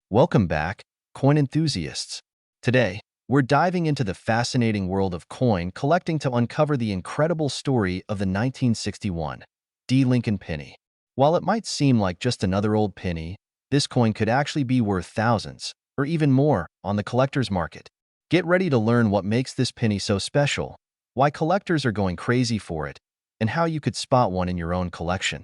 Welcome back, coin enthusiasts. Today, we're diving into the fascinating world of coin collecting to uncover the incredible story of the 1961 D. Lincoln penny. While it might seem like just another old penny, this coin could actually be worth thousands, or even more, on the collector's market. Get ready to learn what makes this penny so special, why collectors are going crazy for it, and how you could spot one in your own collection.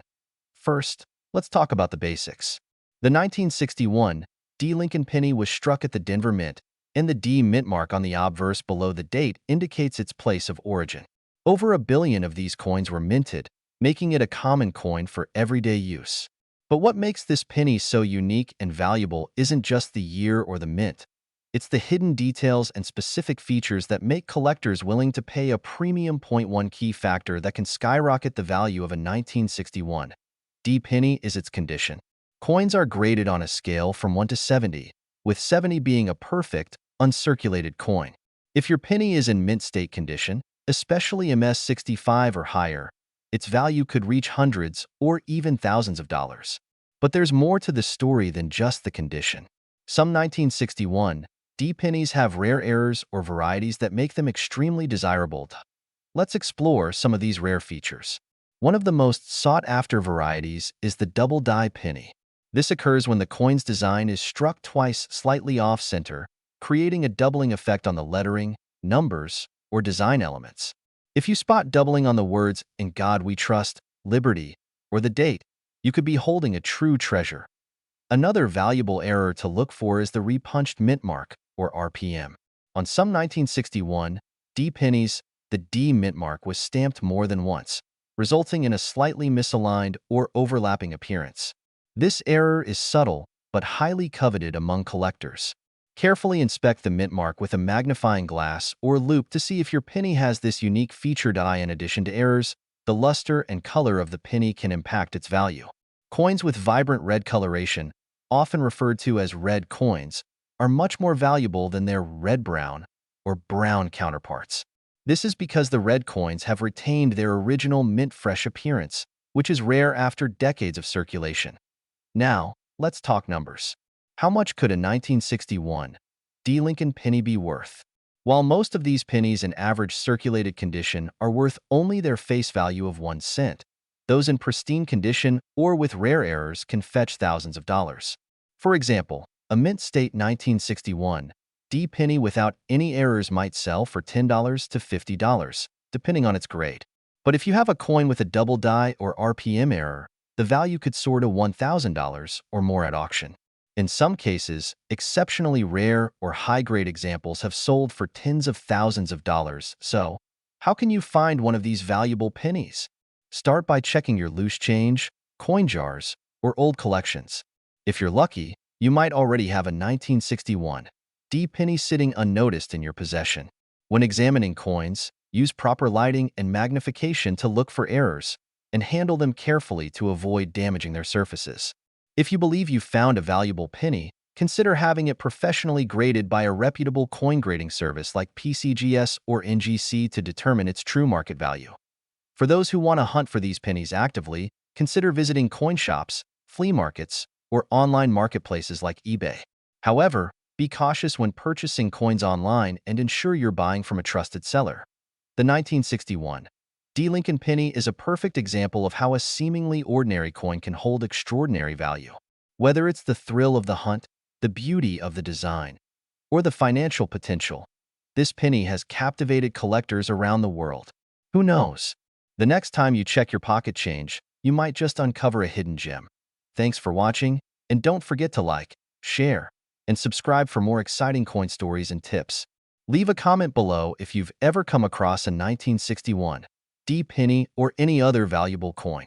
First, let's talk about the basics. The 1961 D. Lincoln penny was struck at the Denver Mint, and the D mint mark on the obverse below the date indicates its place of origin. Over 1 billion of these coins were minted, making it a common coin for everyday use. But what makes this penny so unique and valuable isn't just the year or the mint. It's the hidden details and specific features that make collectors willing to pay a premium. One key factor that can skyrocket the value of a 1961 D penny is its condition. Coins are graded on a scale from 1 to 70, with 70 being a perfect, uncirculated coin. If your penny is in mint state condition, especially MS-65 or higher, its value could reach hundreds or even thousands of dollars. But there's more to the story than just the condition. Some 1961 D pennies have rare errors or varieties that make them extremely desirable. Let's explore some of these rare features. One of the most sought-after varieties is the double die penny. This occurs when the coin's design is struck twice slightly off-center, creating a doubling effect on the lettering, numbers, or design elements. If you spot doubling on the words "In God We Trust," "Liberty," or the date, you could be holding a true treasure. Another valuable error to look for is the repunched mint mark, or RPM. On some 1961 D pennies, the D mint mark was stamped more than once, resulting in a slightly misaligned or overlapping appearance. This error is subtle but highly coveted among collectors. Carefully inspect the mint mark with a magnifying glass or loupe to see if your penny has this unique feature. In addition to errors, the luster and color of the penny can impact its value. Coins with vibrant red coloration, often referred to as red coins, are much more valuable than their red-brown or brown counterparts. This is because the red coins have retained their original mint-fresh appearance, which is rare after decades of circulation. Now, let's talk numbers. How much could a 1961 D. Lincoln penny be worth? While most of these pennies in average circulated condition are worth only their face value of 1 cent, those in pristine condition or with rare errors can fetch thousands of dollars. For example, a mint state 1961 D penny without any errors might sell for $10 to $50, depending on its grade. But if you have a coin with a double die or RPM error, the value could soar to $1,000 or more at auction. In some cases, exceptionally rare or high-grade examples have sold for tens of thousands of dollars. So, how can you find one of these valuable pennies? Start by checking your loose change, coin jars, or old collections. If you're lucky, you might already have a 1961 D penny sitting unnoticed in your possession. When examining coins, use proper lighting and magnification to look for errors, and handle them carefully to avoid damaging their surfaces. If you believe you found a valuable penny, consider having it professionally graded by a reputable coin grading service like PCGS or NGC to determine its true market value. For those who want to hunt for these pennies actively, consider visiting coin shops, flea markets, or online marketplaces like eBay. However, be cautious when purchasing coins online and ensure you're buying from a trusted seller. The 1961 D. Lincoln penny is a perfect example of how a seemingly ordinary coin can hold extraordinary value. Whether it's the thrill of the hunt, the beauty of the design, or the financial potential, this penny has captivated collectors around the world. Who knows? The next time you check your pocket change, you might just uncover a hidden gem. Thanks for watching, and don't forget to like, share, and subscribe for more exciting coin stories and tips. Leave a comment below if you've ever come across a 1961 D penny or any other valuable coin.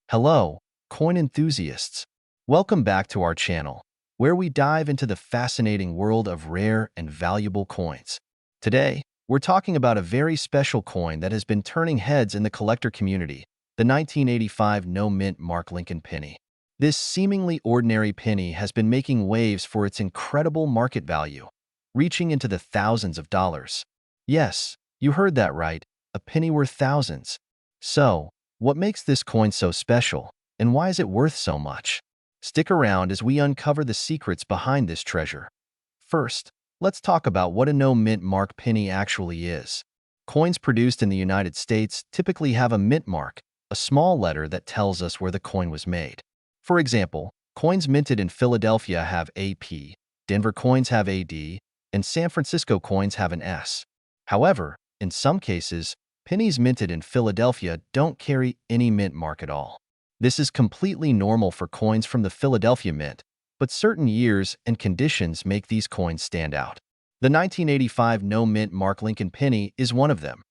Hello, coin enthusiasts. Welcome back to our channel, where we dive into the fascinating world of rare and valuable coins. Today, we're talking about a very special coin that has been turning heads in the collector community, the 1985 no-mint Mark Lincoln penny. This seemingly ordinary penny has been making waves for its incredible market value, reaching into the thousands of dollars. Yes, you heard that right, a penny worth thousands. So, what makes this coin so special, and why is it worth so much? Stick around as we uncover the secrets behind this treasure. First, let's talk about what a no-mint mark penny actually is. Coins produced in the United States typically have a mint mark, a small letter that tells us where the coin was made. For example, coins minted in Philadelphia have AP, Denver coins have AD, and San Francisco coins have an S. However, in some cases, pennies minted in Philadelphia don't carry any mint mark at all. This is completely normal for coins from the Philadelphia Mint, but certain years and conditions make these coins stand out. The 1985 no-mint mark Lincoln penny is one of them.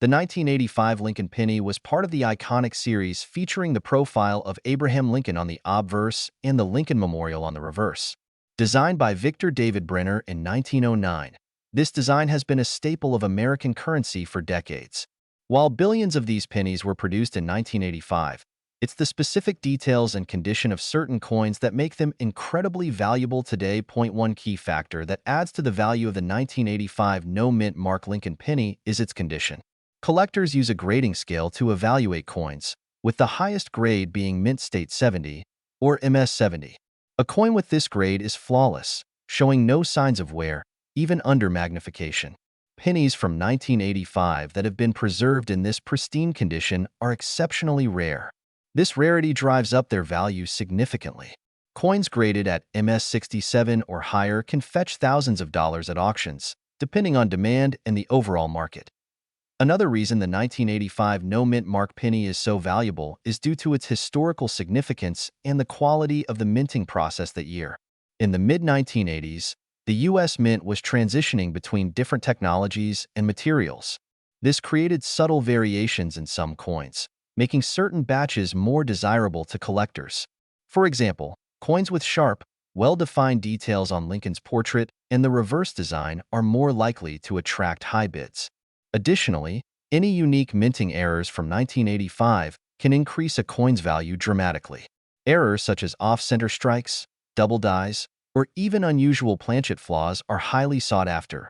The 1985 Lincoln penny was part of the iconic series featuring the profile of Abraham Lincoln on the obverse and the Lincoln Memorial on the reverse. Designed by Victor David Brenner in 1909, this design has been a staple of American currency for decades. While billions of these pennies were produced in 1985, it's the specific details and condition of certain coins that make them incredibly valuable today. One key factor that adds to the value of the 1985 no-mint mark Lincoln penny is its condition. Collectors use a grading scale to evaluate coins, with the highest grade being Mint State 70, or MS-70. A coin with this grade is flawless, showing no signs of wear, even under magnification. Pennies from 1985 that have been preserved in this pristine condition are exceptionally rare. This rarity drives up their value significantly. Coins graded at MS-67 or higher can fetch thousands of dollars at auctions, depending on demand and the overall market. Another reason the 1985 no-mint mark penny is so valuable is due to its historical significance and the quality of the minting process that year. In the mid-1980s, the U.S. Mint was transitioning between different technologies and materials. This created subtle variations in some coins, making certain batches more desirable to collectors. For example, coins with sharp, well-defined details on Lincoln's portrait and the reverse design are more likely to attract high bids. Additionally, any unique minting errors from 1985 can increase a coin's value dramatically. Errors such as off-center strikes, double dies, or even unusual planchet flaws are highly sought after.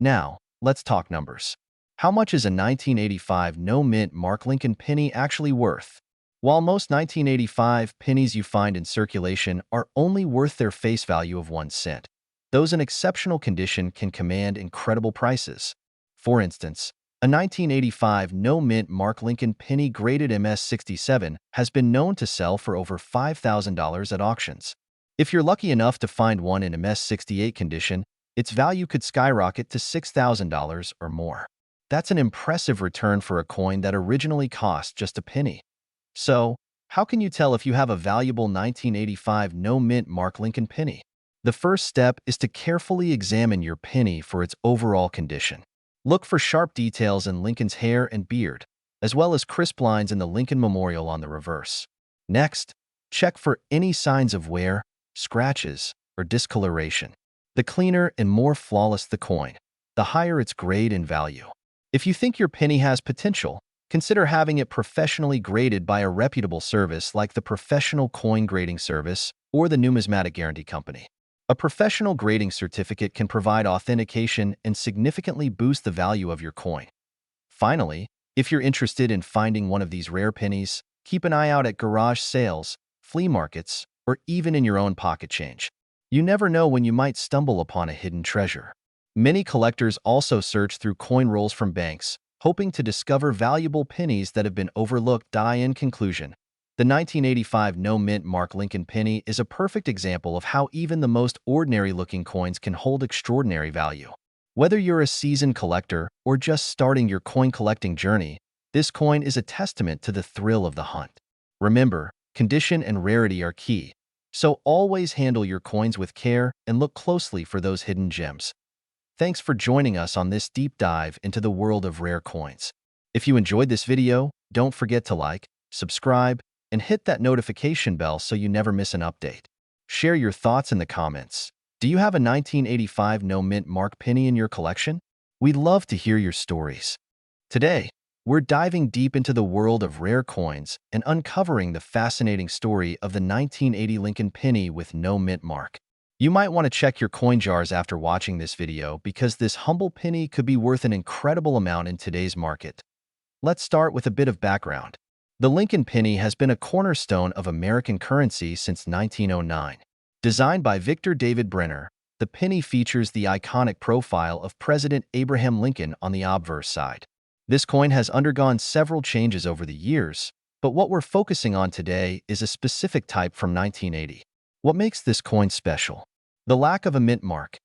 Now, let's talk numbers. How much is a 1985 no-mint mark Lincoln penny actually worth? While most 1985 pennies you find in circulation are only worth their face value of 1 cent, those in exceptional condition can command incredible prices. For instance, a 1985 no-mint mark Lincoln penny graded MS-67 has been known to sell for over $5,000 at auctions. If you're lucky enough to find one in MS-68 condition, its value could skyrocket to $6,000 or more. That's an impressive return for a coin that originally cost just a penny. So, how can you tell if you have a valuable 1985 no-mint mark Lincoln penny? The first step is to carefully examine your penny for its overall condition. Look for sharp details in Lincoln's hair and beard, as well as crisp lines in the Lincoln Memorial on the reverse. Next, check for any signs of wear, scratches, or discoloration. The cleaner and more flawless the coin, the higher its grade and value. If you think your penny has potential, consider having it professionally graded by a reputable service like the Professional Coin Grading Service or the Numismatic Guarantee Company. A professional grading certificate can provide authentication and significantly boost the value of your coin. Finally, if you're interested in finding one of these rare pennies, keep an eye out at garage sales, flea markets, or even in your own pocket change. You never know when you might stumble upon a hidden treasure. Many collectors also search through coin rolls from banks, hoping to discover valuable pennies that have been overlooked. In conclusion, the 1985 no-mint mark Lincoln penny is a perfect example of how even the most ordinary-looking coins can hold extraordinary value. Whether you're a seasoned collector or just starting your coin collecting journey, this coin is a testament to the thrill of the hunt. Remember, condition and rarity are key, so always handle your coins with care and look closely for those hidden gems. Thanks for joining us on this deep dive into the world of rare coins. If you enjoyed this video, don't forget to like, subscribe, and hit that notification bell so you never miss an update. Share your thoughts in the comments. Do you have a 1985 no-mint mark penny in your collection? We'd love to hear your stories. Today, we're diving deep into the world of rare coins and uncovering the fascinating story of the 1980 Lincoln penny with no mint mark. You might want to check your coin jars after watching this video because this humble penny could be worth an incredible amount in today's market. Let's start with a bit of background. The Lincoln penny has been a cornerstone of American currency since 1909. Designed by Victor David Brenner, the penny features the iconic profile of President Abraham Lincoln on the obverse side. This coin has undergone several changes over the years, but what we're focusing on today is a specific type from 1980. What makes this coin special? The lack of a mint mark.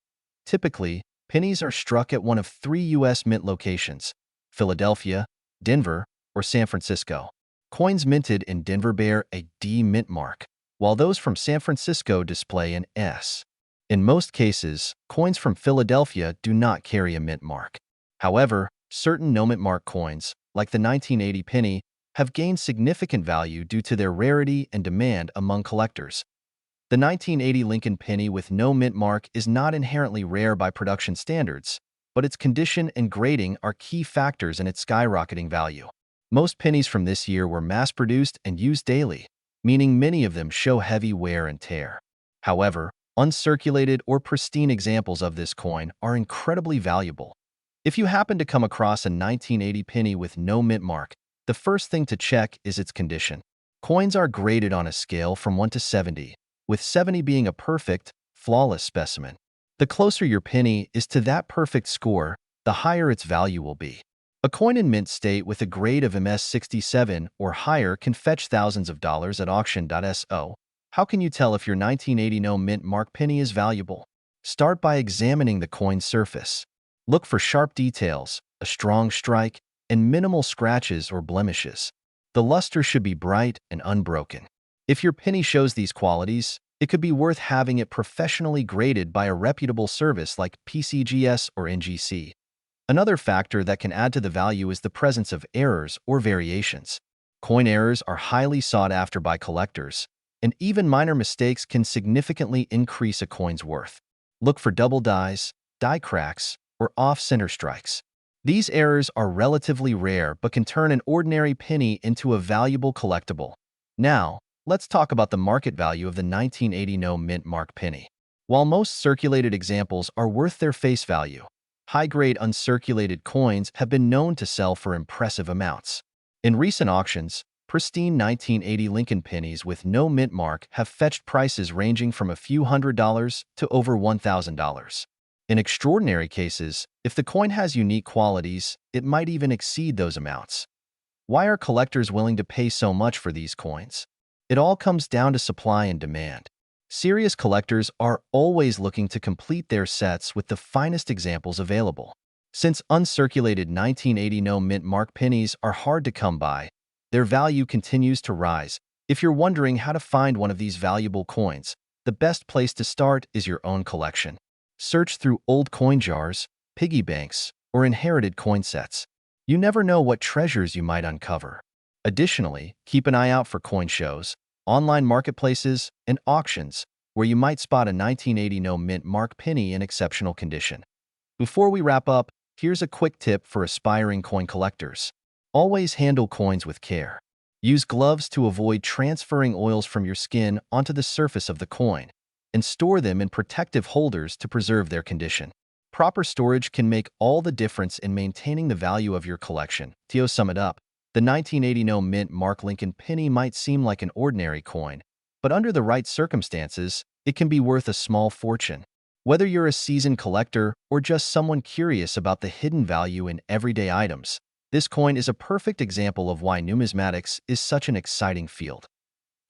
Typically, pennies are struck at one of three U.S. mint locations: Philadelphia, Denver, or San Francisco. Coins minted in Denver bear a D mint mark, while those from San Francisco display an S. In most cases, coins from Philadelphia do not carry a mint mark. However, certain no-mint mark coins, like the 1980 penny, have gained significant value due to their rarity and demand among collectors. The 1980 Lincoln penny with no mint mark is not inherently rare by production standards, but its condition and grading are key factors in its skyrocketing value. Most pennies from this year were mass-produced and used daily, meaning many of them show heavy wear and tear. However, uncirculated or pristine examples of this coin are incredibly valuable. If you happen to come across a 1980 penny with no mint mark, the first thing to check is its condition. Coins are graded on a scale from 1 to 70, with 70 being a perfect, flawless specimen. The closer your penny is to that perfect score, the higher its value will be. A coin in mint state with a grade of MS67 or higher can fetch thousands of dollars at auction.so. How can you tell if your 1980 no mint mark penny is valuable? Start by examining the coin's surface. Look for sharp details, a strong strike, and minimal scratches or blemishes. The luster should be bright and unbroken. If your penny shows these qualities, it could be worth having it professionally graded by a reputable service like PCGS or NGC. Another factor that can add to the value is the presence of errors or variations. Coin errors are highly sought after by collectors, and even minor mistakes can significantly increase a coin's worth. Look for double dies, die cracks, or off-center strikes. These errors are relatively rare but can turn an ordinary penny into a valuable collectible. Now, let's talk about the market value of the 1980 no mint mark penny. While most circulated examples are worth their face value, high-grade uncirculated coins have been known to sell for impressive amounts. In recent auctions, pristine 1980 Lincoln pennies with no mint mark have fetched prices ranging from a few $100s to over $1,000. In extraordinary cases, if the coin has unique qualities, it might even exceed those amounts. Why are collectors willing to pay so much for these coins? It all comes down to supply and demand. Serious collectors are always looking to complete their sets with the finest examples available. Since uncirculated 1980 no mint mark pennies are hard to come by, their value continues to rise. If you're wondering how to find one of these valuable coins, the best place to start is your own collection. Search through old coin jars, piggy banks, or inherited coin sets. You never know what treasures you might uncover. Additionally, keep an eye out for coin shows, online marketplaces, and auctions where you might spot a 1980 no mint mark penny in exceptional condition. Before we wrap up, here's a quick tip for aspiring coin collectors. Always handle coins with care. Use gloves to avoid transferring oils from your skin onto the surface of the coin, and store them in protective holders to preserve their condition. Proper storage can make all the difference in maintaining the value of your collection. To sum it up, the 1980 no mint mark Lincoln penny might seem like an ordinary coin, but under the right circumstances, it can be worth a small fortune. Whether you're a seasoned collector or just someone curious about the hidden value in everyday items, this coin is a perfect example of why numismatics is such an exciting field.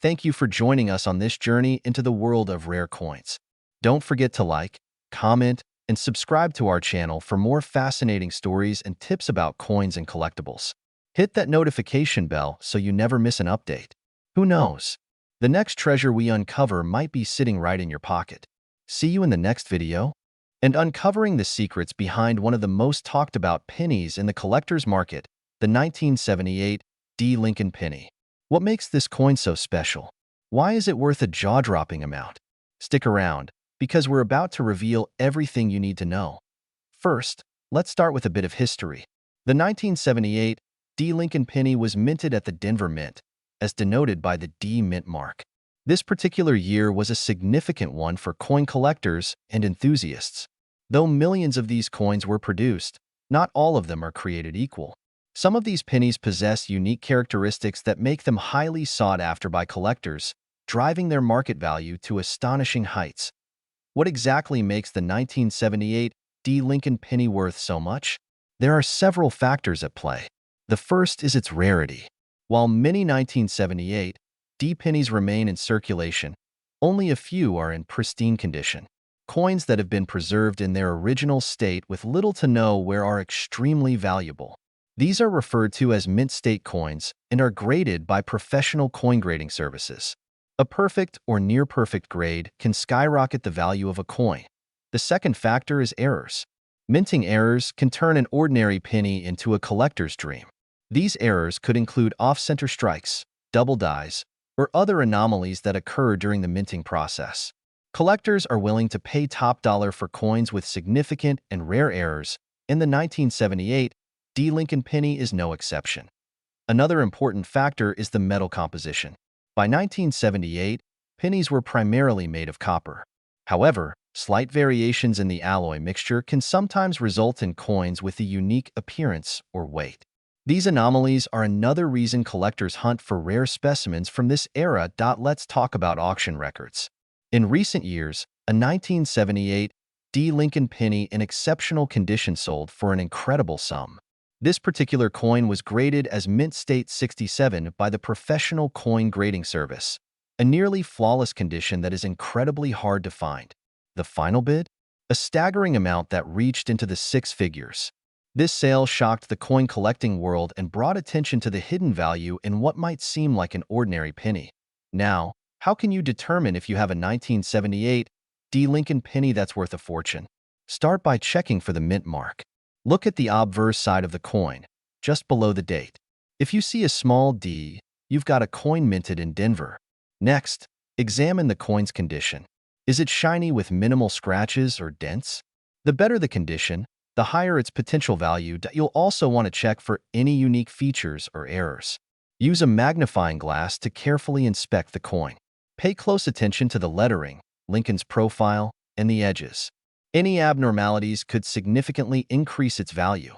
Thank you for joining us on this journey into the world of rare coins. Don't forget to like, comment, and subscribe to our channel for more fascinating stories and tips about coins and collectibles. Hit that notification bell so you never miss an update. Who knows? The next treasure we uncover might be sitting right in your pocket. See you in the next video. And uncovering the secrets behind one of the most talked about pennies in the collector's market, the 1978 D Lincoln penny. What makes this coin so special? Why is it worth a jaw-dropping amount? Stick around, because we're about to reveal everything you need to know. First, let's start with a bit of history. The 1978 D Lincoln penny was minted at the Denver Mint, as denoted by the D mint mark. This particular year was a significant one for coin collectors and enthusiasts. Though millions of these coins were produced, not all of them are created equal. Some of these pennies possess unique characteristics that make them highly sought after by collectors, driving their market value to astonishing heights. What exactly makes the 1978 D. Lincoln penny worth so much? There are several factors at play. The first is its rarity. While many 1978 D pennies remain in circulation, only a few are in pristine condition. Coins that have been preserved in their original state with little to no wear are extremely valuable. These are referred to as mint state coins and are graded by professional coin grading services. A perfect or near-perfect grade can skyrocket the value of a coin. The second factor is errors. Minting errors can turn an ordinary penny into a collector's dream. These errors could include off-center strikes, double dies, or other anomalies that occur during the minting process. Collectors are willing to pay top dollar for coins with significant and rare errors, and the 1978 D. Lincoln penny is no exception. Another important factor is the metal composition. By 1978, pennies were primarily made of copper. However, slight variations in the alloy mixture can sometimes result in coins with a unique appearance or weight. These anomalies are another reason collectors hunt for rare specimens from this era. Let's talk about auction records. In recent years, a 1978 D. Lincoln penny in exceptional condition sold for an incredible sum. This particular coin was graded as Mint State 67 by the Professional Coin Grading Service, a nearly flawless condition that is incredibly hard to find. The final bid? A staggering amount that reached into the six figures. This sale shocked the coin collecting world and brought attention to the hidden value in what might seem like an ordinary penny. Now, how can you determine if you have a 1978 D. Lincoln penny that's worth a fortune? Start by checking for the mint mark. Look at the obverse side of the coin, just below the date. If you see a small D, you've got a coin minted in Denver. Next, examine the coin's condition. Is it shiny with minimal scratches or dents? The better the condition, the higher its potential value. You'll also want to check for any unique features or errors. Use a magnifying glass to carefully inspect the coin. Pay close attention to the lettering, Lincoln's profile, and the edges. Any abnormalities could significantly increase its value.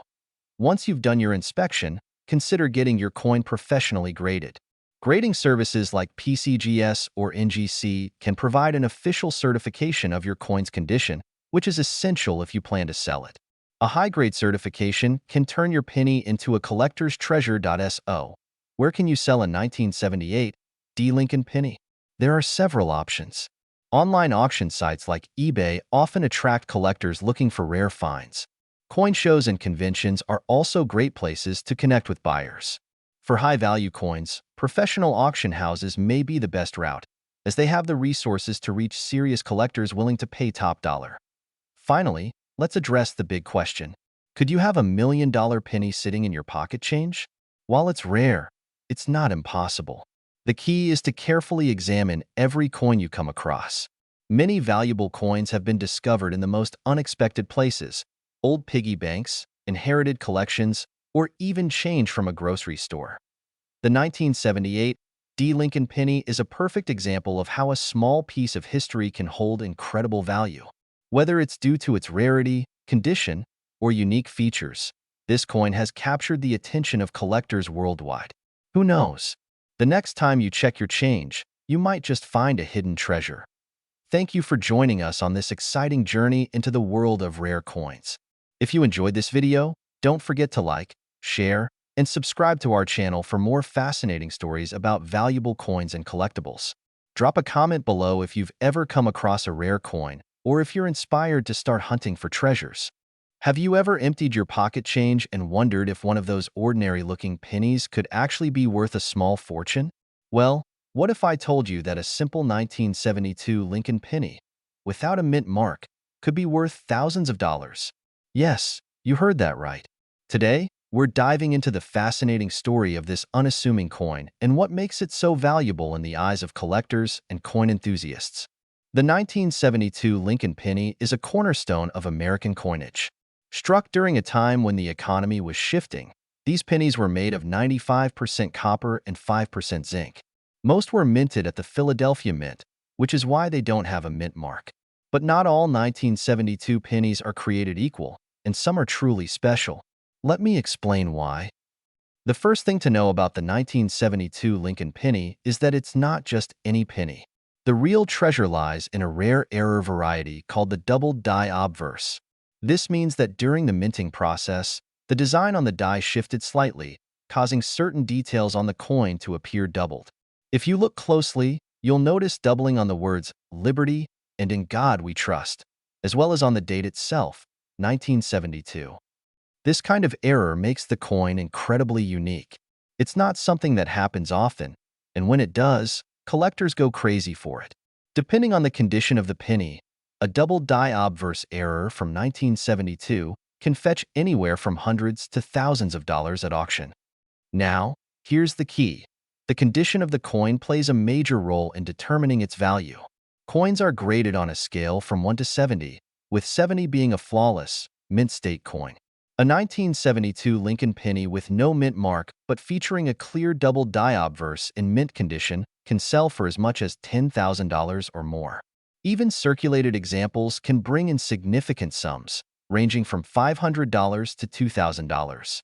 Once you've done your inspection, consider getting your coin professionally graded. Grading services like PCGS or NGC can provide an official certification of your coin's condition, which is essential if you plan to sell it. A high-grade certification can turn your penny into a collector's treasure. Where can you sell a 1978 D. Lincoln penny? There are several options. Online auction sites like eBay often attract collectors looking for rare finds. Coin shows and conventions are also great places to connect with buyers. For high-value coins, professional auction houses may be the best route, as they have the resources to reach serious collectors willing to pay top dollar. Finally, let's address the big question. Could you have $1 million penny sitting in your pocket change? While it's rare, it's not impossible. The key is to carefully examine every coin you come across. Many valuable coins have been discovered in the most unexpected places: old piggy banks, inherited collections, or even change from a grocery store. The 1978 D. Lincoln penny is a perfect example of how a small piece of history can hold incredible value. Whether it's due to its rarity, condition, or unique features, this coin has captured the attention of collectors worldwide. Who knows? The next time you check your change, you might just find a hidden treasure. Thank you for joining us on this exciting journey into the world of rare coins. If you enjoyed this video, don't forget to like, share, and subscribe to our channel for more fascinating stories about valuable coins and collectibles. Drop a comment below if you've ever come across a rare coin, or if you're inspired to start hunting for treasures. Have you ever emptied your pocket change and wondered if one of those ordinary-looking pennies could actually be worth a small fortune? Well, what if I told you that a simple 1972 Lincoln penny, without a mint mark, could be worth thousands of dollars? Yes, you heard that right. Today, we're diving into the fascinating story of this unassuming coin and what makes it so valuable in the eyes of collectors and coin enthusiasts. The 1972 Lincoln penny is a cornerstone of American coinage. Struck during a time when the economy was shifting, these pennies were made of 95% copper and 5% zinc. Most were minted at the Philadelphia Mint, which is why they don't have a mint mark. But not all 1972 pennies are created equal, and some are truly special. Let me explain why. The first thing to know about the 1972 Lincoln penny is that it's not just any penny. The real treasure lies in a rare error variety called the double die obverse. This means that during the minting process, the design on the die shifted slightly, causing certain details on the coin to appear doubled. If you look closely, you'll notice doubling on the words "Liberty" and "In God We Trust," as well as on the date itself, 1972. This kind of error makes the coin incredibly unique. It's not something that happens often, and when it does, collectors go crazy for it. Depending on the condition of the penny, a double die obverse error from 1972 can fetch anywhere from hundreds to thousands of dollars at auction. Now, here's the key. The condition of the coin plays a major role in determining its value. Coins are graded on a scale from 1 to 70, with 70 being a flawless, mint-state coin. A 1972 Lincoln penny with no mint mark but featuring a clear double die obverse in mint condition can sell for as much as $10,000 or more. Even circulated examples can bring in significant sums, ranging from $500 to $2,000.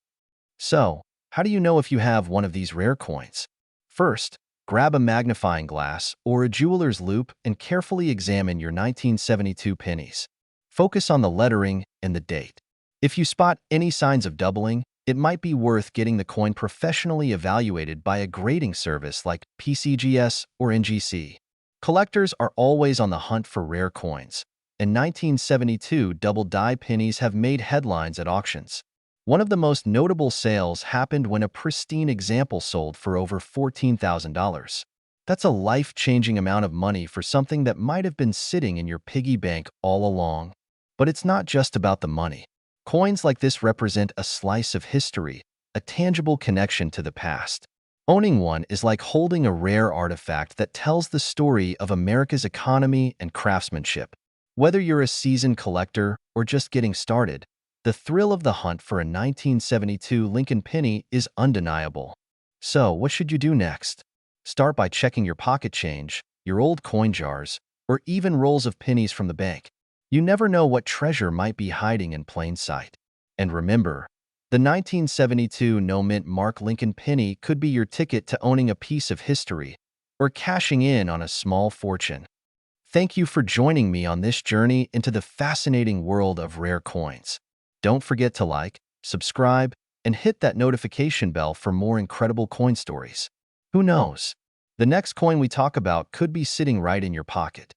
So, how do you know if you have one of these rare coins? First, grab a magnifying glass or a jeweler's loupe and carefully examine your 1972 pennies. Focus on the lettering and the date. If you spot any signs of doubling, it might be worth getting the coin professionally evaluated by a grading service like PCGS or NGC. Collectors are always on the hunt for rare coins, and 1972 double die pennies have made headlines at auctions. One of the most notable sales happened when a pristine example sold for over $14,000. That's a life-changing amount of money for something that might have been sitting in your piggy bank all along. But it's not just about the money. Coins like this represent a slice of history, a tangible connection to the past. Owning one is like holding a rare artifact that tells the story of America's economy and craftsmanship. Whether you're a seasoned collector or just getting started, the thrill of the hunt for a 1972 Lincoln penny is undeniable. So, what should you do next? Start by checking your pocket change, your old coin jars, or even rolls of pennies from the bank. You never know what treasure might be hiding in plain sight. And remember, the 1972 no-mint mark Lincoln penny could be your ticket to owning a piece of history or cashing in on a small fortune. Thank you for joining me on this journey into the fascinating world of rare coins. Don't forget to like, subscribe, and hit that notification bell for more incredible coin stories. Who knows? The next coin we talk about could be sitting right in your pocket.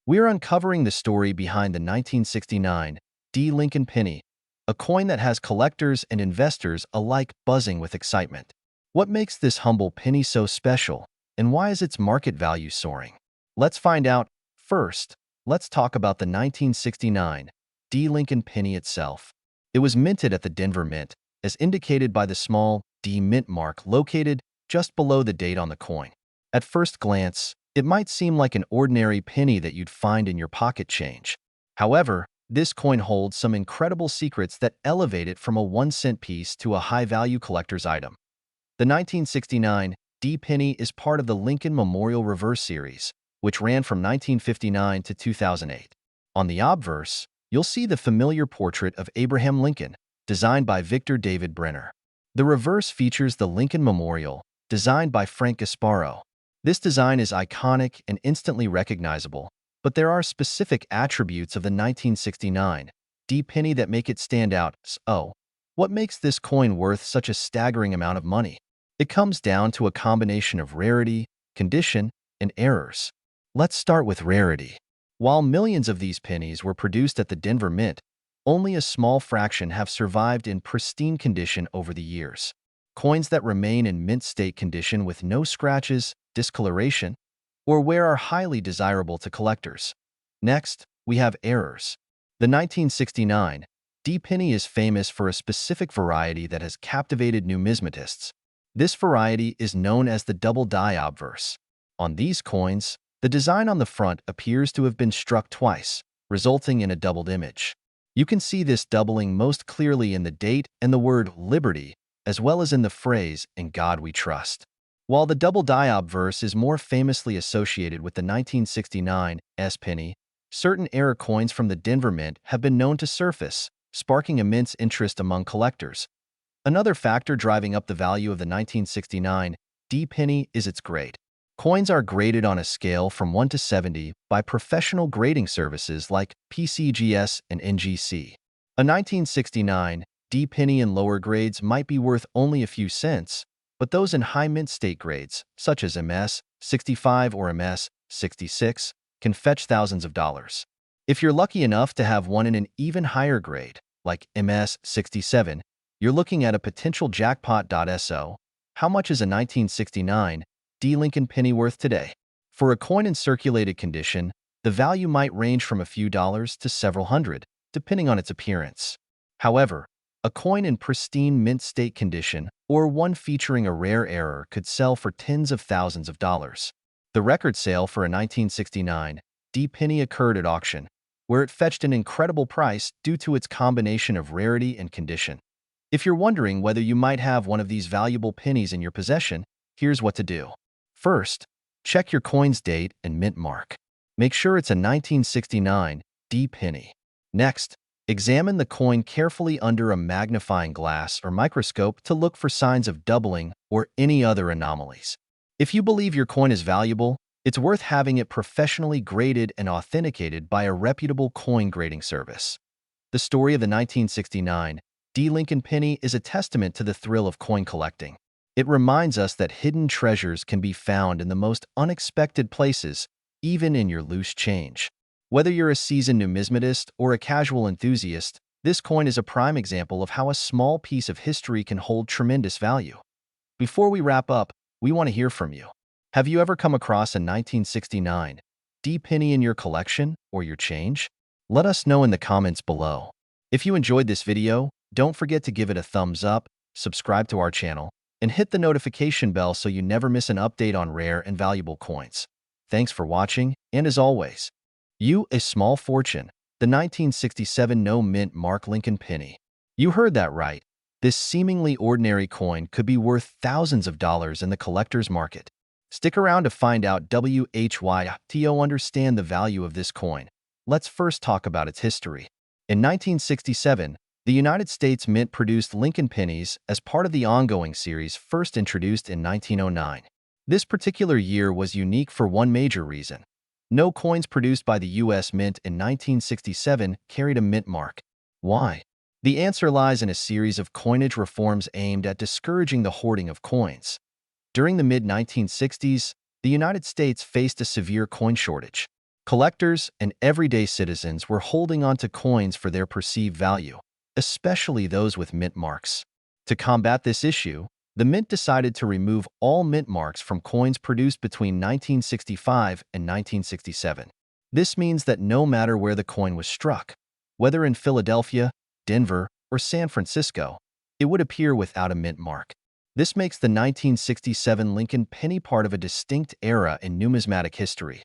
We're uncovering the story behind the 1969 Lincoln penny, a coin that has collectors and investors alike buzzing with excitement. What makes this humble penny so special, and why is its market value soaring? Let's find out. First, let's talk about the 1969 Lincoln penny itself. It was minted at the Denver Mint, as indicated by the small D mint mark located just below the date on the coin. At first glance, it might seem like an ordinary penny that you'd find in your pocket change. However, this coin holds some incredible secrets that elevate it from a 1-cent piece to a high-value collector's item. The 1969 penny is part of the Lincoln Memorial Reverse Series, which ran from 1959 to 2008. On the obverse, you'll see the familiar portrait of Abraham Lincoln, designed by Victor David Brenner. The reverse features the Lincoln Memorial, designed by Frank Gasparo. This design is iconic and instantly recognizable, but there are specific attributes of the 1969 penny that make it stand out. So, what makes this coin worth such a staggering amount of money? It comes down to a combination of rarity, condition, and errors. Let's start with rarity. While millions of these pennies were produced at the Denver Mint, only a small fraction have survived in pristine condition over the years. Coins that remain in mint state condition with no scratches, discoloration, or wear are highly desirable to collectors. Next, we have errors. The 1969 penny is famous for a specific variety that has captivated numismatists. This variety is known as the double die obverse. On these coins, the design on the front appears to have been struck twice, resulting in a doubled image. You can see this doubling most clearly in the date and the word "Liberty," as well as in the phrase, "In God We Trust." While the double die obverse is more famously associated with the 1969 penny, certain error coins from the Denver Mint have been known to surface, sparking immense interest among collectors. Another factor driving up the value of the 1969 D penny is its grade. Coins are graded on a scale from 1 to 70 by professional grading services like PCGS and NGC. A 1969 D penny in lower grades might be worth only a few cents, but those in high mint state grades, such as MS 65 or MS 66, can fetch thousands of dollars. If you're lucky enough to have one in an even higher grade, like MS 67, you're looking at a potential jackpot. So, how much is a 1969 D Lincoln penny worth today? For a coin in circulated condition, the value might range from a few dollars to several hundred, depending on its appearance. However, a coin in pristine mint state condition or one featuring a rare error could sell for tens of thousands of dollars. The record sale for a 1969 D penny occurred at auction, where it fetched an incredible price due to its combination of rarity and condition. If you're wondering whether you might have one of these valuable pennies in your possession, here's what to do. First, check your coin's date and mint mark. Make sure it's a 1969 D penny. Next, examine the coin carefully under a magnifying glass or microscope to look for signs of doubling or any other anomalies. If you believe your coin is valuable, it's worth having it professionally graded and authenticated by a reputable coin grading service. The story of the 1969 D Lincoln penny is a testament to the thrill of coin collecting. It reminds us that hidden treasures can be found in the most unexpected places, even in your loose change. Whether you're a seasoned numismatist or a casual enthusiast, this coin is a prime example of how a small piece of history can hold tremendous value. Before we wrap up, we want to hear from you. Have you ever come across a 1969 D penny in your collection or your change? Let us know in the comments below. If you enjoyed this video, don't forget to give it a thumbs up, subscribe to our channel, and hit the notification bell so you never miss an update on rare and valuable coins. Thanks for watching, and as always, a small fortune, the 1967 no-mint Mark Lincoln penny. You heard that right. This seemingly ordinary coin could be worth thousands of dollars in the collector's market. Stick around to find out WHYTO understand the value of this coin. Let's first talk about its history. In 1967, the United States Mint produced Lincoln pennies as part of the ongoing series first introduced in 1909. This particular year was unique for one major reason. No coins produced by the U.S. Mint in 1967 carried a mint mark. Why? The answer lies in a series of coinage reforms aimed at discouraging the hoarding of coins. During the mid-1960s, the United States faced a severe coin shortage. Collectors and everyday citizens were holding on to coins for their perceived value, especially those with mint marks. To combat this issue, the Mint decided to remove all mint marks from coins produced between 1965 and 1967. This means that no matter where the coin was struck, whether in Philadelphia, Denver, or San Francisco, it would appear without a mint mark. This makes the 1967 Lincoln penny part of a distinct era in numismatic history.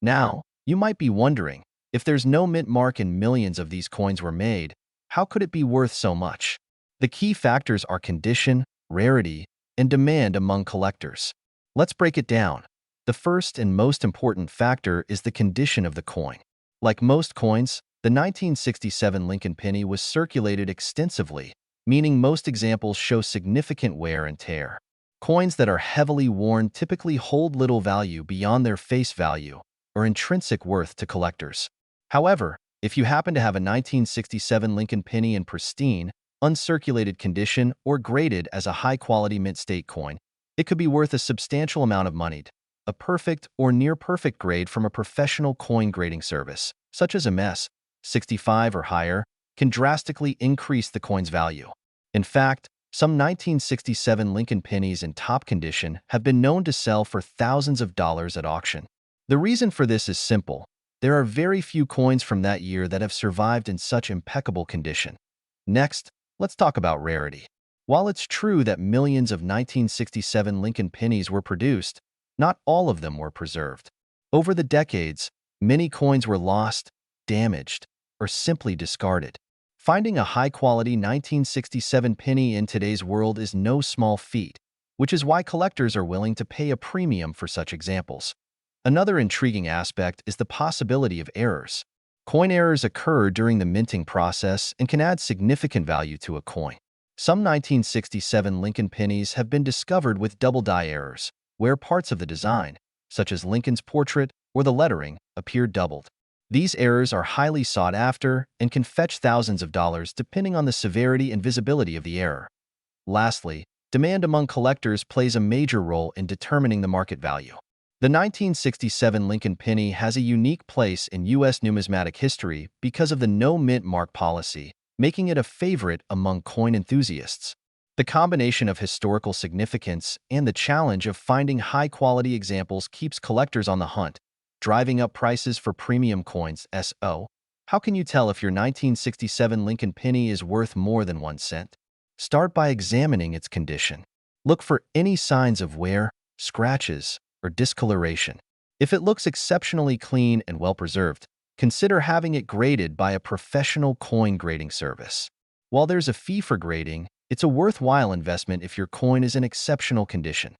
Now, you might be wondering, if there's no mint mark and millions of these coins were made, how could it be worth so much? The key factors are condition, rarity, and demand among collectors. Let's break it down. The first and most important factor is the condition of the coin. Like most coins, the 1967 Lincoln penny was circulated extensively, meaning most examples show significant wear and tear. Coins that are heavily worn typically hold little value beyond their face value or intrinsic worth to collectors. However, if you happen to have a 1967 Lincoln penny in pristine, uncirculated condition or graded as a high-quality mint state coin, it could be worth a substantial amount of money. A perfect or near-perfect grade from a professional coin grading service, such as MS 65 or higher, can drastically increase the coin's value. In fact, some 1967 Lincoln pennies in top condition have been known to sell for thousands of dollars at auction. The reason for this is simple. There are very few coins from that year that have survived in such impeccable condition. Next, let's talk about rarity. While it's true that millions of 1967 Lincoln pennies were produced, not all of them were preserved. Over the decades, many coins were lost, damaged, or simply discarded. Finding a high-quality 1967 penny in today's world is no small feat, which is why collectors are willing to pay a premium for such examples. Another intriguing aspect is the possibility of errors. Coin errors occur during the minting process and can add significant value to a coin. Some 1967 Lincoln pennies have been discovered with double die errors, where parts of the design, such as Lincoln's portrait or the lettering, appear doubled. These errors are highly sought after and can fetch thousands of dollars depending on the severity and visibility of the error. Lastly, demand among collectors plays a major role in determining the market value. The 1967 Lincoln penny has a unique place in U.S. numismatic history because of the no-mint mark policy, making it a favorite among coin enthusiasts. The combination of historical significance and the challenge of finding high-quality examples keeps collectors on the hunt, driving up prices for premium coins. How can you tell if your 1967 Lincoln penny is worth more than 1 cent? Start by examining its condition. Look for any signs of wear, scratches, or discoloration. If it looks exceptionally clean and well-preserved, consider having it graded by a professional coin grading service. While there's a fee for grading, it's a worthwhile investment if your coin is in exceptional condition.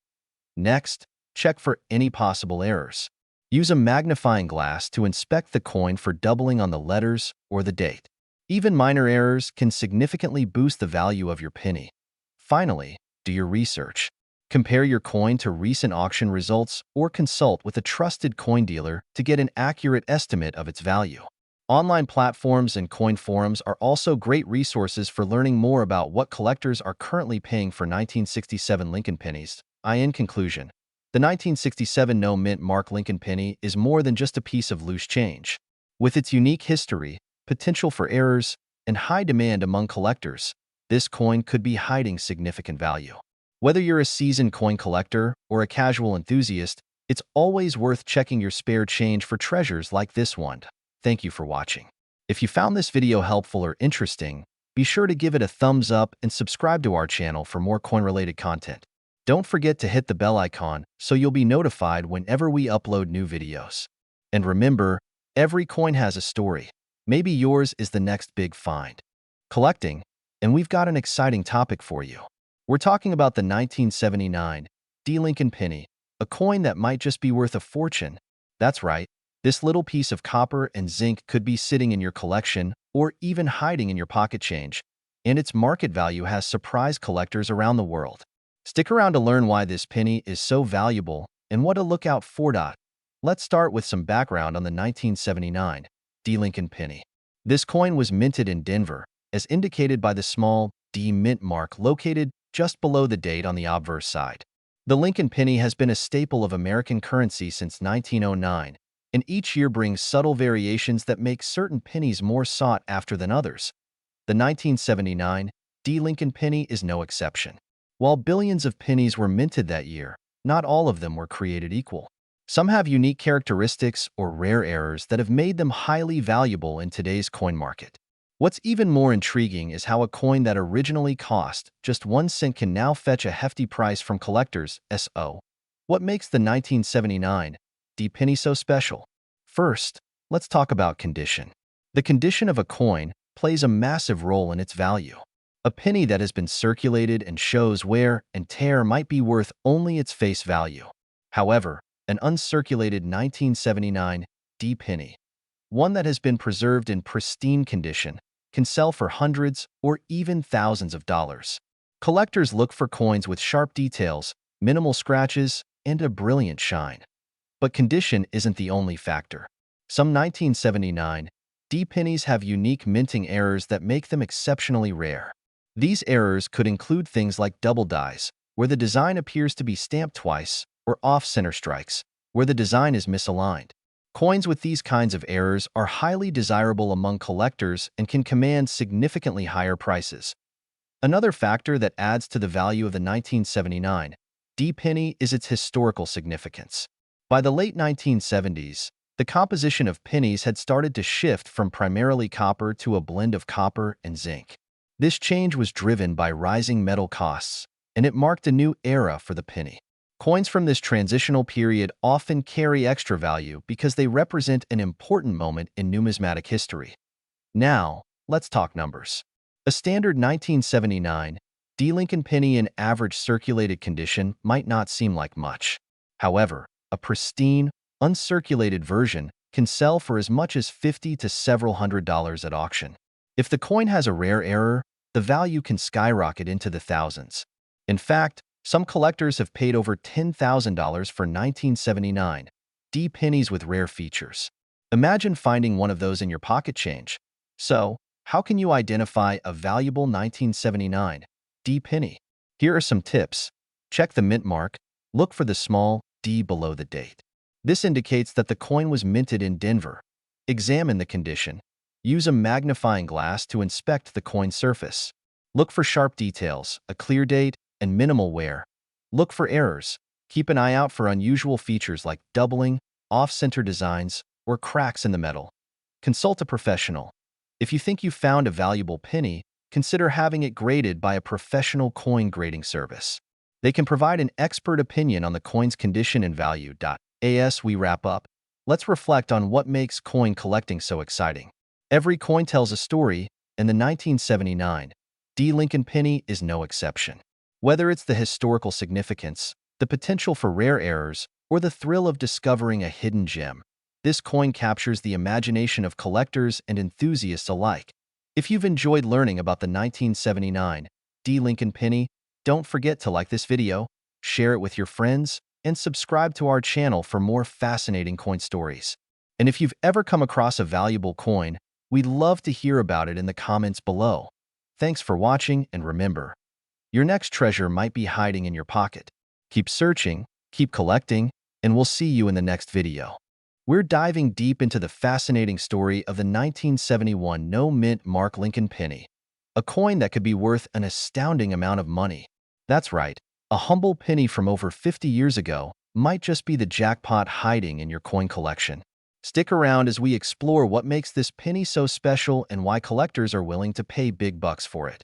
Next, check for any possible errors. Use a magnifying glass to inspect the coin for doubling on the letters or the date. Even minor errors can significantly boost the value of your penny. Finally, do your research. Compare your coin to recent auction results or consult with a trusted coin dealer to get an accurate estimate of its value. Online platforms and coin forums are also great resources for learning more about what collectors are currently paying for 1967 Lincoln pennies. In conclusion, the 1967 no-mint mark Lincoln penny is more than just a piece of loose change. With its unique history, potential for errors, and high demand among collectors, this coin could be hiding significant value. Whether you're a seasoned coin collector or a casual enthusiast, it's always worth checking your spare change for treasures like this one. Thank you for watching. If you found this video helpful or interesting, be sure to give it a thumbs up and subscribe to our channel for more coin-related content. Don't forget to hit the bell icon so you'll be notified whenever we upload new videos. And remember, every coin has a story. Maybe yours is the next big find. Collecting, and we've got an exciting topic for you. We're talking about the 1979 Lincoln penny, a coin that might just be worth a fortune. That's right, this little piece of copper and zinc could be sitting in your collection or even hiding in your pocket change, and its market value has surprised collectors around the world. Stick around to learn why this penny is so valuable and what to look out for. Let's start with some background on the 1979 Lincoln penny. This coin was minted in Denver, as indicated by the small D mint mark located just below the date on the obverse side. The Lincoln penny has been a staple of American currency since 1909, and each year brings subtle variations that make certain pennies more sought after than others. The 1979 Lincoln penny is no exception. While billions of pennies were minted that year, not all of them were created equal. Some have unique characteristics or rare errors that have made them highly valuable in today's coin market. What's even more intriguing is how a coin that originally cost just 1 cent can now fetch a hefty price from collectors. What makes the 1979 penny so special? First, let's talk about condition. The condition of a coin plays a massive role in its value. A penny that has been circulated and shows wear and tear might be worth only its face value. However, an uncirculated 1979 penny, one that has been preserved in pristine condition, can sell for hundreds or even thousands of dollars. Collectors look for coins with sharp details, minimal scratches, and a brilliant shine. But condition isn't the only factor. Some 1979 pennies have unique minting errors that make them exceptionally rare. These errors could include things like double dies, where the design appears to be stamped twice, or off-center strikes, where the design is misaligned. Coins with these kinds of errors are highly desirable among collectors and can command significantly higher prices. Another factor that adds to the value of the 1979 penny is its historical significance. By the late 1970s, the composition of pennies had started to shift from primarily copper to a blend of copper and zinc. This change was driven by rising metal costs, and it marked a new era for the penny. Coins from this transitional period often carry extra value because they represent an important moment in numismatic history. Now, let's talk numbers. A standard 1979 Lincoln penny in average circulated condition might not seem like much. However, a pristine, uncirculated version can sell for as much as $50 to several $100s at auction. If the coin has a rare error, the value can skyrocket into the thousands. In fact, some collectors have paid over $10,000 for 1979 D pennies with rare features. Imagine finding one of those in your pocket change. So, how can you identify a valuable 1979 D penny? Here are some tips. Check the mint mark. Look for the small D below the date. This indicates that the coin was minted in Denver. Examine the condition. Use a magnifying glass to inspect the coin surface. Look for sharp details, a clear date, and minimal wear. Look for errors. Keep an eye out for unusual features like doubling, off-center designs, or cracks in the metal. Consult a professional. If you think you found a valuable penny, consider having it graded by a professional coin grading service. They can provide an expert opinion on the coin's condition and value. As we wrap up, let's reflect on what makes coin collecting so exciting. Every coin tells a story, and the 1979 D Lincoln penny is no exception. Whether it's the historical significance, the potential for rare errors, or the thrill of discovering a hidden gem, this coin captures the imagination of collectors and enthusiasts alike. If you've enjoyed learning about the 1979 D Lincoln penny, don't forget to like this video, share it with your friends, and subscribe to our channel for more fascinating coin stories. And if you've ever come across a valuable coin, we'd love to hear about it in the comments below. Thanks for watching, and remember, your next treasure might be hiding in your pocket. Keep searching, keep collecting, and we'll see you in the next video. We're diving deep into the fascinating story of the 1971 no-mint Mark Lincoln penny, a coin that could be worth an astounding amount of money. That's right, a humble penny from over 50 years ago might just be the jackpot hiding in your coin collection. Stick around as we explore what makes this penny so special and why collectors are willing to pay big bucks for it.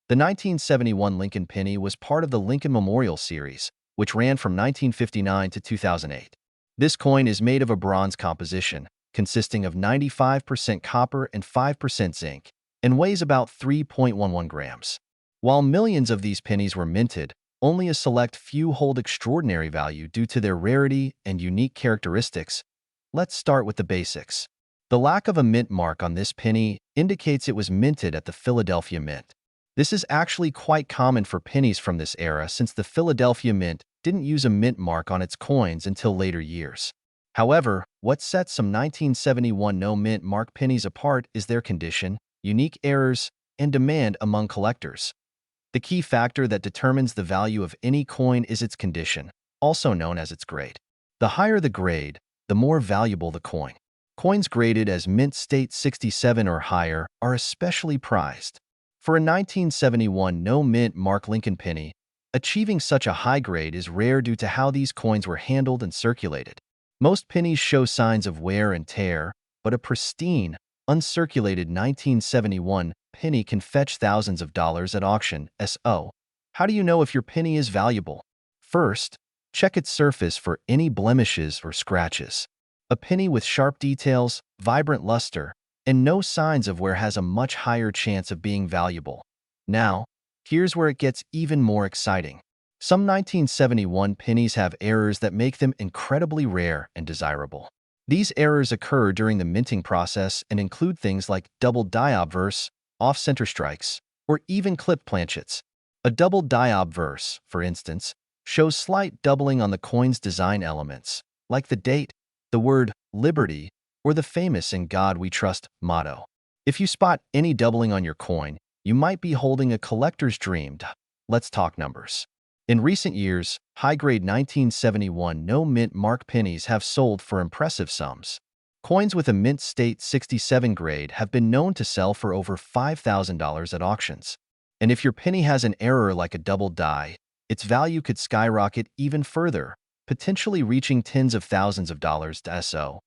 The 1971 Lincoln penny was part of the Lincoln Memorial series, which ran from 1959 to 2008. This coin is made of a bronze composition, consisting of 95% copper and 5% zinc, and weighs about 3.11 grams. While millions of these pennies were minted, only a select few hold extraordinary value due to their rarity and unique characteristics. Let's start with the basics. The lack of a mint mark on this penny indicates it was minted at the Philadelphia Mint. This is actually quite common for pennies from this era, since the Philadelphia Mint didn't use a mint mark on its coins until later years. However, what sets some 1971 no-mint mark pennies apart is their condition, unique errors, and demand among collectors. The key factor that determines the value of any coin is its condition, also known as its grade. The higher the grade, the more valuable the coin. Coins graded as mint state 67 or higher are especially prized. For a 1971 no-mint Mark Lincoln penny, achieving such a high grade is rare due to how these coins were handled and circulated. Most pennies show signs of wear and tear, but a pristine, uncirculated 1971 penny can fetch thousands of dollars at auction. So, how do you know if your penny is valuable? First, check its surface for any blemishes or scratches. A penny with sharp details, vibrant luster, and no signs of wear has a much higher chance of being valuable. Now, here's where it gets even more exciting. Some 1971 pennies have errors that make them incredibly rare and desirable. These errors occur during the minting process and include things like double die obverse, off-center strikes, or even clipped planchets. A double die obverse, for instance, shows slight doubling on the coin's design elements, like the date, the word liberty, or the famous "In God We Trust" motto. If you spot any doubling on your coin, you might be holding a collector's dream. Let's talk numbers. In recent years, high-grade 1971 no-mint mark pennies have sold for impressive sums. Coins with a mint state 67 grade have been known to sell for over $5,000 at auctions. And if your penny has an error like a double die, its value could skyrocket even further, potentially reaching tens of thousands of dollars. So,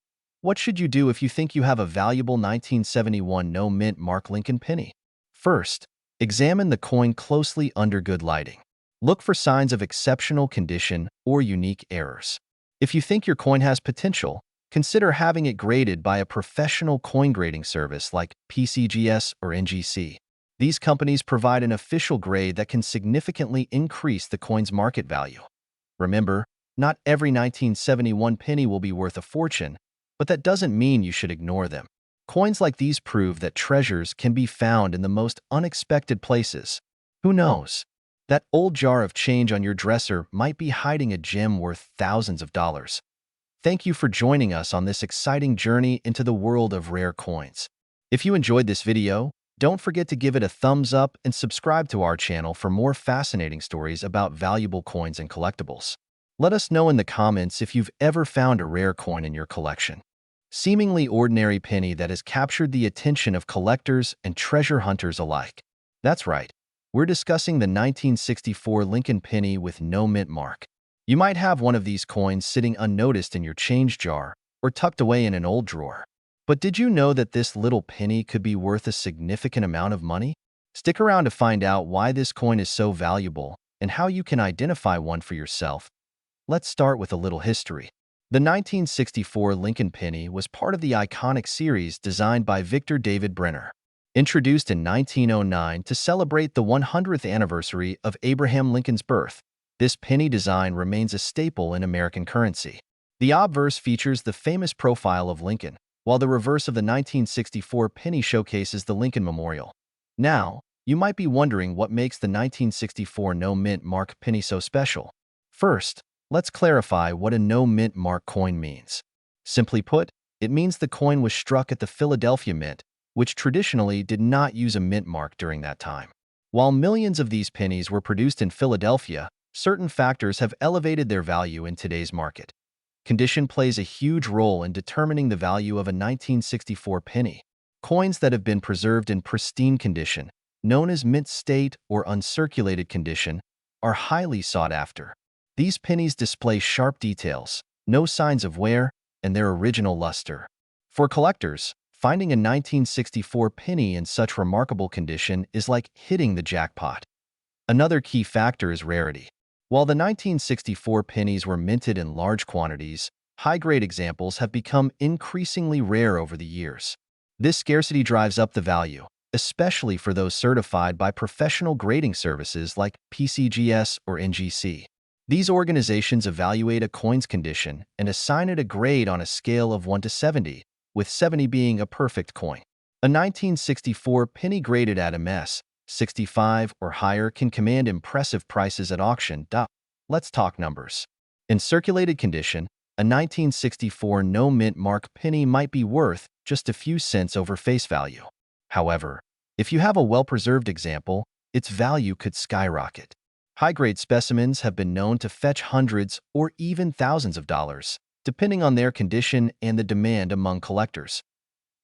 what should you do if you think you have a valuable 1971 no-mint Mark Lincoln penny? First, examine the coin closely under good lighting. Look for signs of exceptional condition or unique errors. If you think your coin has potential, consider having it graded by a professional coin grading service like PCGS or NGC. These companies provide an official grade that can significantly increase the coin's market value. Remember, not every 1971 penny will be worth a fortune, but that doesn't mean you should ignore them. Coins like these prove that treasures can be found in the most unexpected places. Who knows? That old jar of change on your dresser might be hiding a gem worth thousands of dollars. Thank you for joining us on this exciting journey into the world of rare coins. If you enjoyed this video, don't forget to give it a thumbs up and subscribe to our channel for more fascinating stories about valuable coins and collectibles. Let us know in the comments if you've ever found a rare coin in your collection. Seemingly ordinary penny that has captured the attention of collectors and treasure hunters alike. That's right, we're discussing the 1964 Lincoln penny with no mint mark. You might have one of these coins sitting unnoticed in your change jar or tucked away in an old drawer. But did you know that this little penny could be worth a significant amount of money? Stick around to find out why this coin is so valuable and how you can identify one for yourself. Let's start with a little history. The 1964 Lincoln penny was part of the iconic series designed by Victor David Brenner. Introduced in 1909 to celebrate the 100th anniversary of Abraham Lincoln's birth, this penny design remains a staple in American currency. The obverse features the famous profile of Lincoln, while the reverse of the 1964 penny showcases the Lincoln Memorial. Now, you might be wondering what makes the 1964 no-mint mark penny so special. First, let's clarify what a no-mint mark coin means. Simply put, it means the coin was struck at the Philadelphia Mint, which traditionally did not use a mint mark during that time. While millions of these pennies were produced in Philadelphia, certain factors have elevated their value in today's market. Condition plays a huge role in determining the value of a 1964 penny. Coins that have been preserved in pristine condition, known as mint state or uncirculated condition, are highly sought after. These pennies display sharp details, no signs of wear, and their original luster. For collectors, finding a 1964 penny in such remarkable condition is like hitting the jackpot. Another key factor is rarity. While the 1964 pennies were minted in large quantities, high-grade examples have become increasingly rare over the years. This scarcity drives up the value, especially for those certified by professional grading services like PCGS or NGC. These organizations evaluate a coin's condition and assign it a grade on a scale of 1 to 70, with 70 being a perfect coin. A 1964 penny graded at MS 65 or higher can command impressive prices at auction. Let's talk numbers. In circulated condition, a 1964 no-mint mark penny might be worth just a few cents over face value. However, if you have a well-preserved example, its value could skyrocket. High-grade specimens have been known to fetch hundreds or even thousands of dollars, depending on their condition and the demand among collectors.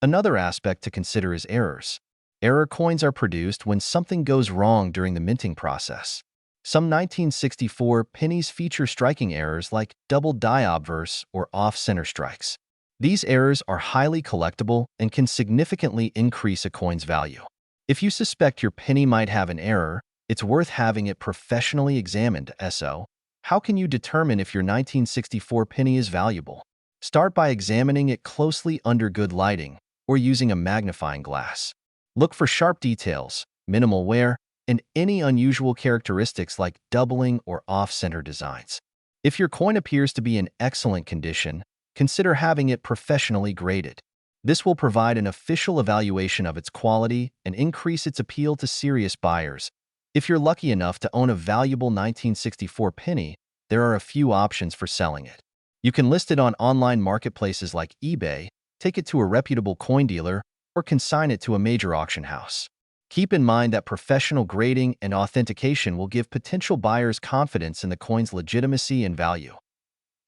Another aspect to consider is errors. Error coins are produced when something goes wrong during the minting process. Some 1964 pennies feature striking errors like double die obverse or off-center strikes. These errors are highly collectible and can significantly increase a coin's value. If you suspect your penny might have an error, it's worth having it professionally examined. So, how can you determine if your 1964 penny is valuable? Start by examining it closely under good lighting or using a magnifying glass. Look for sharp details, minimal wear, and any unusual characteristics like doubling or off-center designs. If your coin appears to be in excellent condition, consider having it professionally graded. This will provide an official evaluation of its quality and increase its appeal to serious buyers. If you're lucky enough to own a valuable 1964 penny, there are a few options for selling it. You can list it on online marketplaces like eBay, take it to a reputable coin dealer, or consign it to a major auction house. Keep in mind that professional grading and authentication will give potential buyers confidence in the coin's legitimacy and value.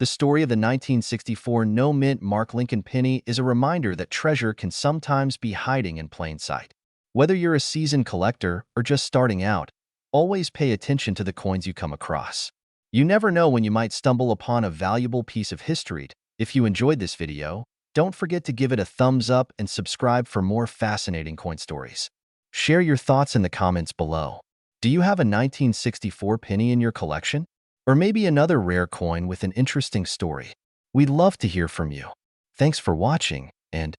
The story of the 1964 no-mint mark Lincoln penny is a reminder that treasure can sometimes be hiding in plain sight. Whether you're a seasoned collector or just starting out, always pay attention to the coins you come across. You never know when you might stumble upon a valuable piece of history. If you enjoyed this video, don't forget to give it a thumbs up and subscribe for more fascinating coin stories. Share your thoughts in the comments below. Do you have a 1964 penny in your collection? Or maybe another rare coin with an interesting story? We'd love to hear from you. Thanks for watching, and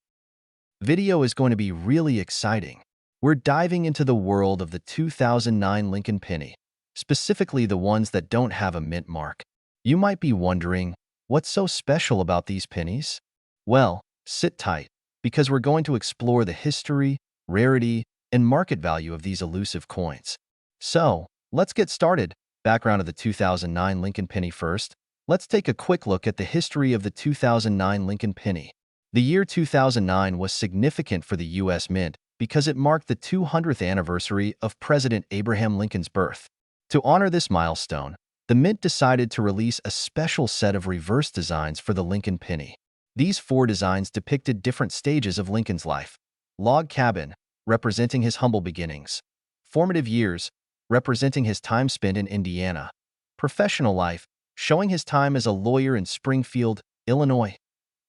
video is going to be really exciting. We're diving into the world of the 2009 Lincoln penny, specifically the ones that don't have a mint mark. You might be wondering, what's so special about these pennies? Well, sit tight, because we're going to explore the history, rarity, and market value of these elusive coins. So, let's get started. Background of the 2009 Lincoln penny first. Let's take a quick look at the history of the 2009 Lincoln penny. The year 2009 was significant for the U.S. Mint because it marked the 200th anniversary of President Abraham Lincoln's birth. To honor this milestone, the Mint decided to release a special set of reverse designs for the Lincoln penny. These 4 designs depicted different stages of Lincoln's life. Log cabin, representing his humble beginnings. Formative years, representing his time spent in Indiana. Professional life, showing his time as a lawyer in Springfield, Illinois.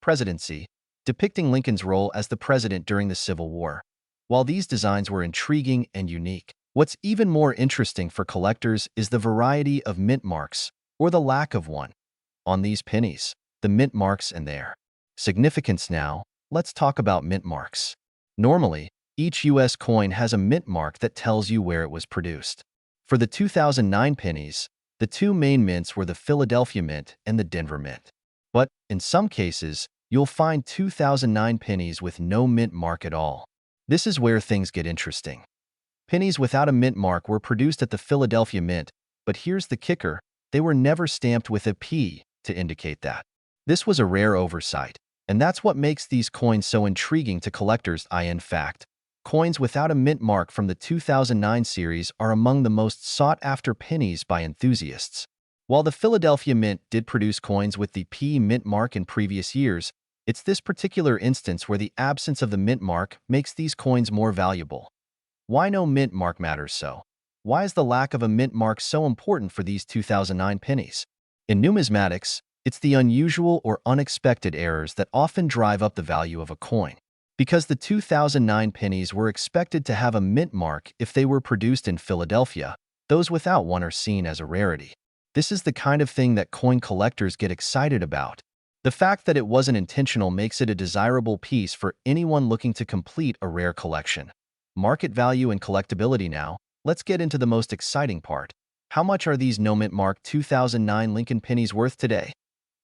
Presidency, depicting Lincoln's role as the president during the Civil War. While these designs were intriguing and unique, what's even more interesting for collectors is the variety of mint marks, or the lack of one, on these pennies. The mint marks and their significance. Now, let's talk about mint marks. Normally, each U.S. coin has a mint mark that tells you where it was produced. For the 2009 pennies, the 2 main mints were the Philadelphia Mint and the Denver Mint. But, in some cases, you'll find 2009 pennies with no mint mark at all. This is where things get interesting. Pennies without a mint mark were produced at the Philadelphia Mint, but here's the kicker: they were never stamped with a P to indicate that. This was a rare oversight, and that's what makes these coins so intriguing to collectors. In fact, coins without a mint mark from the 2009 series are among the most sought-after pennies by enthusiasts. While the Philadelphia Mint did produce coins with the P mint mark in previous years, it's this particular instance where the absence of the mint mark makes these coins more valuable. Why no mint mark matters so? Why is the lack of a mint mark so important for these 2009 pennies? In numismatics, it's the unusual or unexpected errors that often drive up the value of a coin. Because the 2009 pennies were expected to have a mint mark if they were produced in Philadelphia, those without one are seen as a rarity. This is the kind of thing that coin collectors get excited about. The fact that it wasn't intentional makes it a desirable piece for anyone looking to complete a rare collection. Market value and collectability. Now, let's get into the most exciting part. How much are these no-mint mark 2009 Lincoln pennies worth today?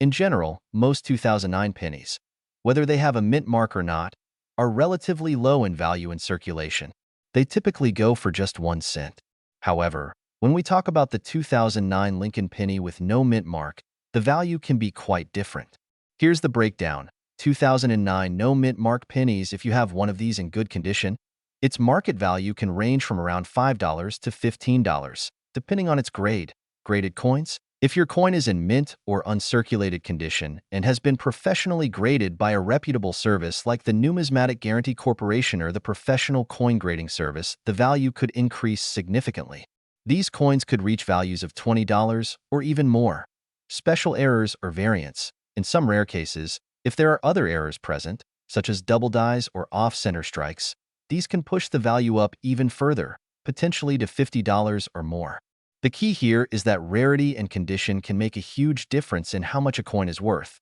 In general, most 2009 pennies, whether they have a mint mark or not, are relatively low in value in circulation. They typically go for just 1 cent. However, when we talk about the 2009 Lincoln penny with no mint mark, the value can be quite different. Here's the breakdown. 2009 no mint mark pennies. If you have one of these in good condition, its market value can range from around $5 to $15, depending on its grade. Graded coins? If your coin is in mint or uncirculated condition and has been professionally graded by a reputable service like the Numismatic Guarantee Corporation or the Professional Coin Grading Service, the value could increase significantly. These coins could reach values of $20 or even more. Special errors or variants. In some rare cases, if there are other errors present, such as double dies or off-center strikes, these can push the value up even further, potentially to $50 or more. The key here is that rarity and condition can make a huge difference in how much a coin is worth.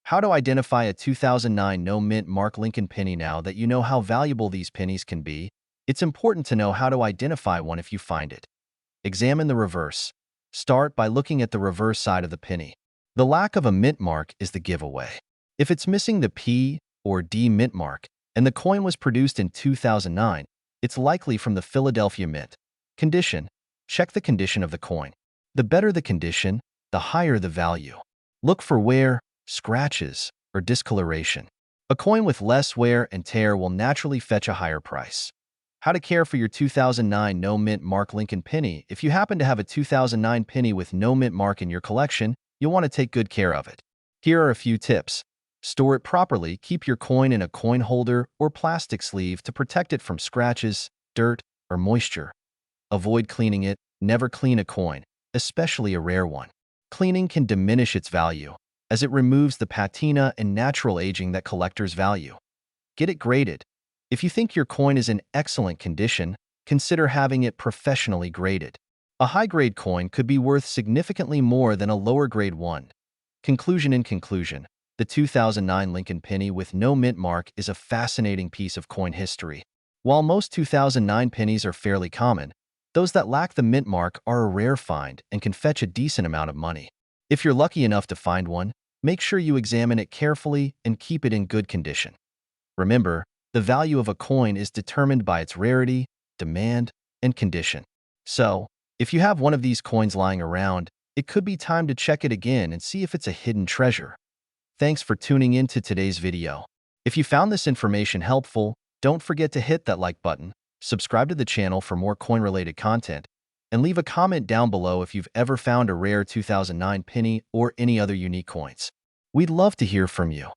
How to identify a 2009 no mint mark Lincoln penny? Now that you know how valuable these pennies can be, it's important to know how to identify one if you find it. Examine the reverse. Start by looking at the reverse side of the penny. The lack of a mint mark is the giveaway. If it's missing the P or D mint mark, and the coin was produced in 2009, it's likely from the Philadelphia Mint. Condition. Check the condition of the coin. The better the condition, the higher the value. Look for wear, scratches, or discoloration. A coin with less wear and tear will naturally fetch a higher price. How to care for your 2009 no mint mark Lincoln penny? If you happen to have a 2009 penny with no mint mark in your collection, you'll want to take good care of it. Here are a few tips. Store it properly. Keep your coin in a coin holder or plastic sleeve to protect it from scratches, dirt, or moisture. Avoid cleaning it. Never clean a coin, especially a rare one. Cleaning can diminish its value, as it removes the patina and natural aging that collectors value. Get it graded. If you think your coin is in excellent condition, consider having it professionally graded. A high-grade coin could be worth significantly more than a lower-grade one. Conclusion. In conclusion, the 2009 Lincoln penny with no mint mark is a fascinating piece of coin history. While most 2009 pennies are fairly common, those that lack the mint mark are a rare find and can fetch a decent amount of money. If you're lucky enough to find one, make sure you examine it carefully and keep it in good condition. Remember, the value of a coin is determined by its rarity, demand, and condition. So, if you have one of these coins lying around, it could be time to check it again and see if it's a hidden treasure. Thanks for tuning in to today's video. If you found this information helpful, don't forget to hit that like button, subscribe to the channel for more coin-related content, and leave a comment down below if you've ever found a rare 2009 penny or any other unique coins. We'd love to hear from you.